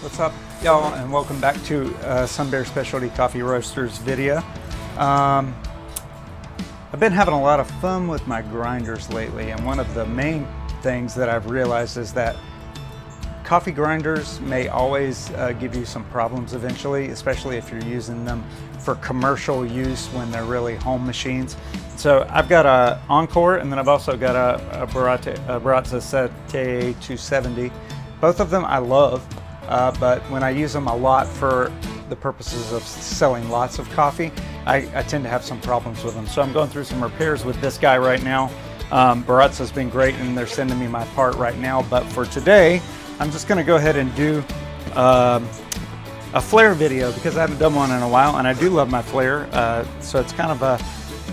What's up, y'all, and welcome back to Sun Bear Specialty Coffee Roasters video. I've been having a lot of fun with my grinders lately, and one of the main things that I've realized is that coffee grinders may always give you some problems eventually, especially if you're using them for commercial use when they're really home machines. So I've got a Encore, and then I've also got a Baratza Sete 270. Both of them I love. But when I use them a lot for the purposes of selling lots of coffee, I tend to have some problems with them. So I'm going through some repairs with this guy right now. Baratza's been great, and they're sending me my part right now. But for today, I'm just going to go ahead and do a Flair video because I haven't done one in a while, and I do love my Flair. So it's kind of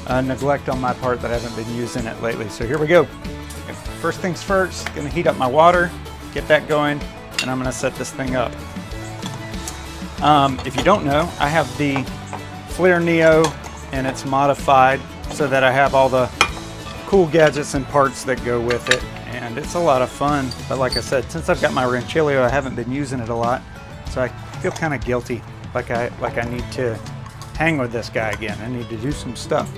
a neglect on my part that I haven't been using it lately. So here we go. First things first, going to heat up my water, get that going, and I'm going to set this thing up. If you don't know, I have the Flair Neo, and it's modified so that I have all the cool gadgets and parts that go with it, and it's a lot of fun. But like I said, since I've got my Ranchilio, I haven't been using it a lot, so I feel kind of guilty, like I need to hang with this guy again. I need to do some stuff.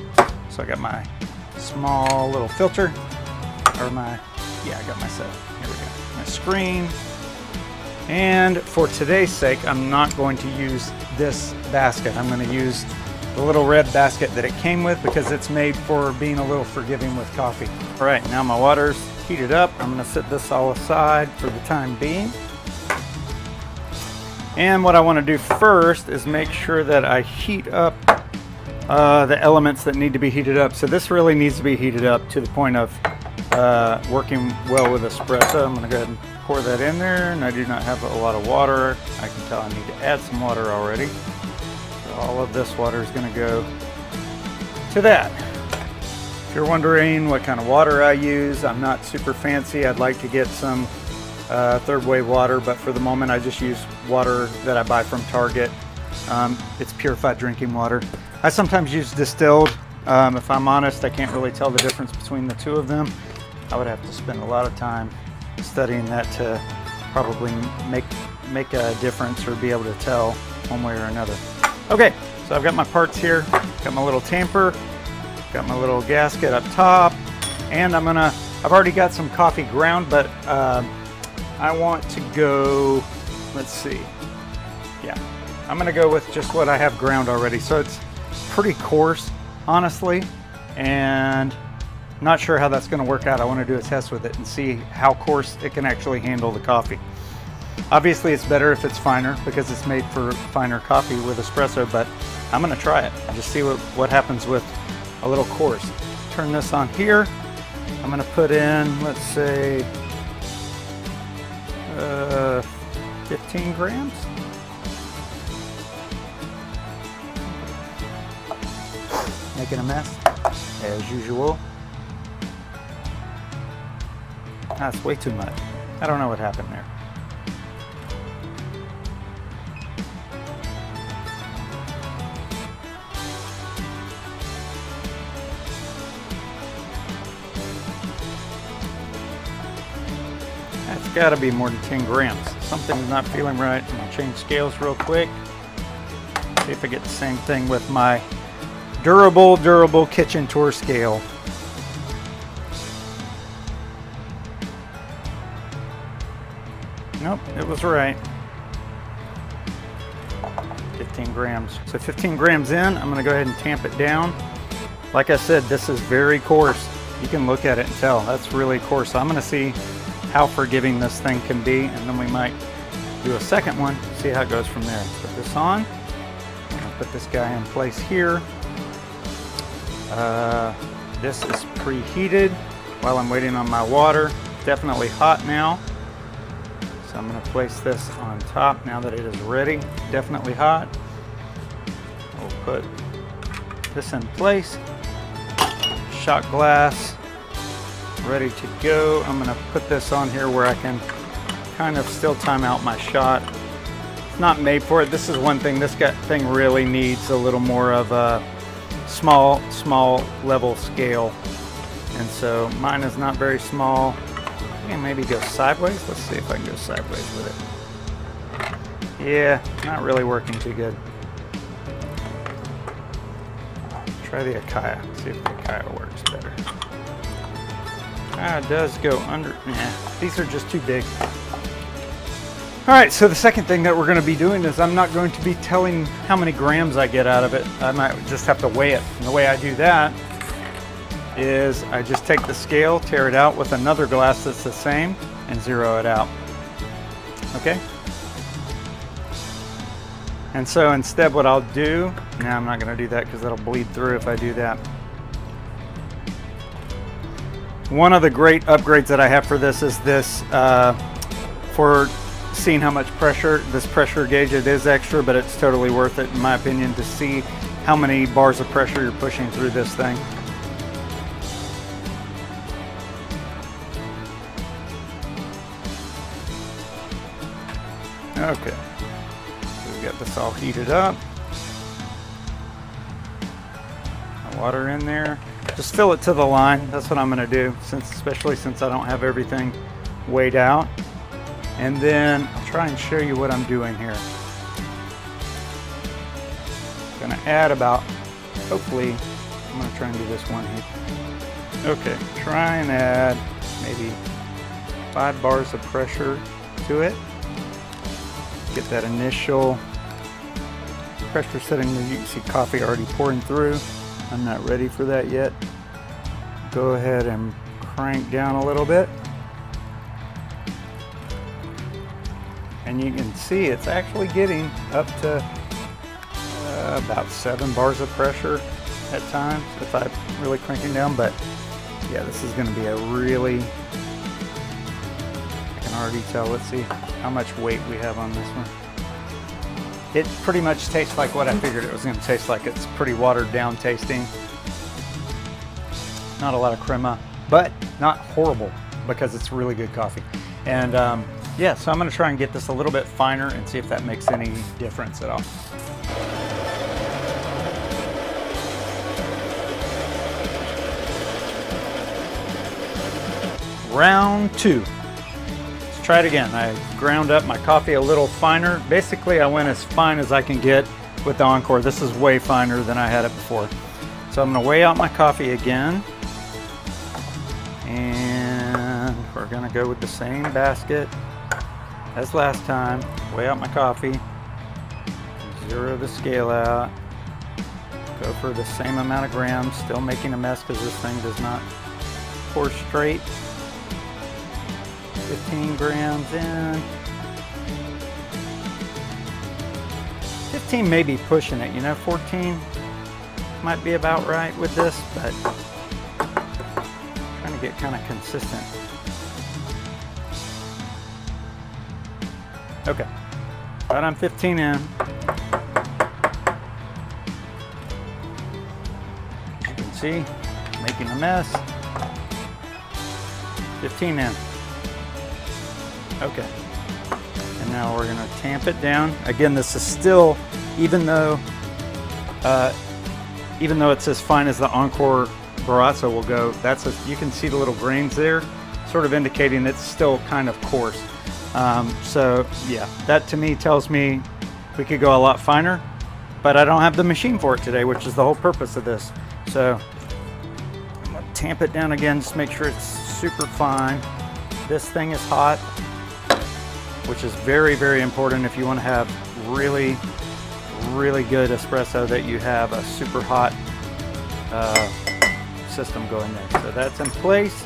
So I got my small little filter, or I got my set. Here we go. My screen. And for today's sake, I'm not going to use this basket. I'm going to use the little red basket that it came with because it's made for being a little forgiving with coffee. All right, now my water's heated up. I'm going to set this all aside for the time being. And what I want to do first is make sure that I heat up the elements that need to be heated up. So this really needs to be heated up to the point of working well with espresso. I'm going to go ahead and pour that in there, and I do not have a lot of water. I can tell I need to add some water already. So all of this water is going to go to that. If you're wondering what kind of water I use, I'm not super fancy. I'd like to get some third wave water, but for the moment I just use water that I buy from Target. It's purified drinking water. I sometimes use distilled. If I'm honest, I can't really tell the difference between the two of them. I would have to spend a lot of time studying that to probably make a difference or be able to tell one way or another. Okay, so I've got my parts here, got my little tamper, got my little gasket up top, and I've already got some coffee ground, but I want to go, let's see, yeah, I'm gonna go with just what I have ground already. So it's pretty coarse, honestly, and not sure how that's going to work out. I want to do a test with it and see how coarse it can actually handle the coffee. Obviously it's better if it's finer because it's made for finer coffee with espresso, but I'm going to try it and just see what happens with a little coarse. Turn this on here. I'm going to put in, let's say, 15 grams. Making a mess, as usual. That's way too much. I don't know what happened there. That's got to be more than 10 grams. Something's not feeling right. I'm going to change scales real quick. See if I get the same thing with my durable kitchen tour scale. Nope, it was right. 15 grams. So 15 grams in, I'm going to go ahead and tamp it down. Like I said, this is very coarse. You can look at it and tell that's really coarse. So I'm going to see how forgiving this thing can be, and then we might do a second one, see how it goes from there. Put this on. I'm going to put this guy in place here. This is preheated while I'm waiting on my water. Definitely hot now. So I'm going to place this on top now that it is ready. Definitely hot. We'll put this in place. Shot glass ready to go. I'm going to put this on here where I can kind of still time out my shot. It's not made for it. This is one thing. This thing really needs a little more of a small level scale. And so mine is not very small. And maybe go sideways. Let's see if I can go sideways with it. Yeah, not really working too good. Try the Akaya, see if the Akaya works better. Ah, it does go under. Nah, these are just too big. All right, so the second thing that we're going to be doing is I'm not going to be telling how many grams I get out of it. I might just have to weigh it. And the way I do that is I just take the scale, tear it out with another glass that's the same, and zero it out. Okay? And so instead what I'll do, now I'm not going to do that because that'll bleed through if I do that. One of the great upgrades that I have for this is this, for seeing how much pressure, this pressure gauge, it is extra, but it's totally worth it in my opinion to see how many bars of pressure you're pushing through this thing. Okay, so we've got this all heated up. Water in there. Just fill it to the line. That's what I'm going to do, especially since I don't have everything weighed out. And then I'll try and show you what I'm doing here. I'm going to add about, hopefully, I'm going to try and do this one here. Okay, try and add maybe 5 bars of pressure to it. Get that initial pressure setting. You can see coffee already pouring through. I'm not ready for that yet. Go ahead and crank down a little bit. And you can see it's actually getting up to about 7 bars of pressure at times if I'm really cranking down. But yeah, this is going to be a really, I can already tell. Let's see how much weight we have on this one. It pretty much tastes like what I figured it was going to taste like. It's pretty watered down tasting. Not a lot of crema, but not horrible because it's really good coffee. And yeah, so I'm going to try and get this a little bit finer and see if that makes any difference at all. Round 2. Let's try it again. I ground up my coffee a little finer. Basically, I went as fine as I can get with the Encore. This is way finer than I had it before. So I'm going to weigh out my coffee again. And we're going to go with the same basket as last time. Weigh out my coffee. Zero the scale out. Go for the same amount of grams. Still making a mess because this thing does not pour straight. 15 grams in. 15 may be pushing it, you know, 14 might be about right with this, but trying to get kind of consistent. Okay, right on 15 in. As you can see, making a mess. 15 in. Okay, and now we're going to tamp it down. Again, this is still, even though it's as fine as the Encore Barazza will go, you can see the little grains there, sort of indicating it's still kind of coarse. So yeah, that to me tells me we could go a lot finer, but I don't have the machine for it today, which is the whole purpose of this. So I'm going to tamp it down again, just make sure it's super fine. This thing is hot, which is very, very important if you want to have really, really good espresso, that you have a super hot system going there. So that's in place.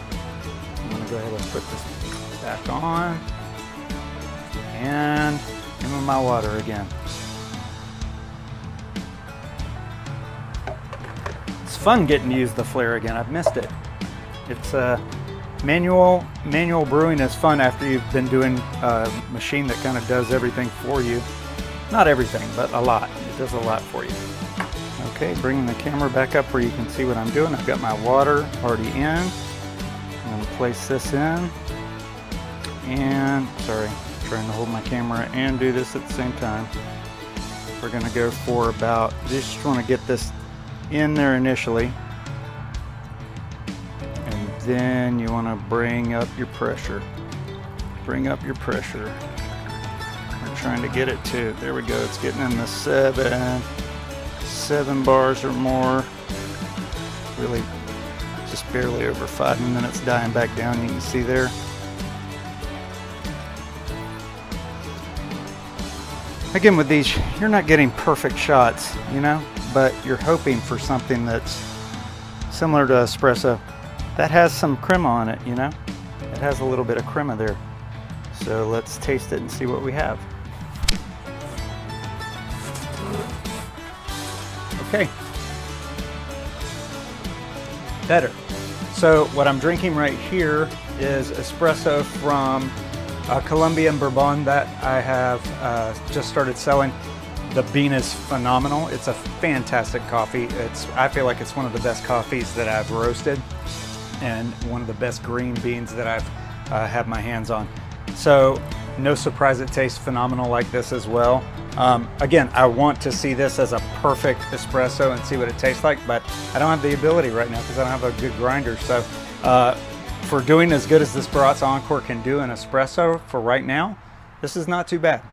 I'm going to go ahead and put this back on and in with my water again. It's fun getting to use the Flair again. I've missed it. It's manual brewing is fun after you've been doing a machine that kind of does everything for you. Not everything, but a lot. It does a lot for you. Okay, bringing the camera back up where you can see what I'm doing. I've got my water already in. I'm going to place this in. And, sorry, trying to hold my camera and do this at the same time. We're going to go for about, just want to get this in there initially. Then you want to bring up your pressure. Bring up your pressure. Make trying to get it to. There we go. It's getting in the 7 bars or more. Really just barely over 5 minutes, dying back down. You can see there. Again, with these, you're not getting perfect shots, you know, but you're hoping for something that's similar to espresso. That has some crema on it, you know. It has a little bit of crema there. So let's taste it and see what we have. Okay. Better. So what I'm drinking right here is espresso from Colombian bourbon that I have just started selling. The bean is phenomenal. It's a fantastic coffee. I feel like it's one of the best coffees that I've roasted, and one of the best green beans that I've had my hands on. So no surprise it tastes phenomenal like this as well. Again, I want to see this as a perfect espresso and see what it tastes like, but I don't have the ability right now because I don't have a good grinder. So for doing as good as this Baratza Encore can do in espresso for right now, this is not too bad.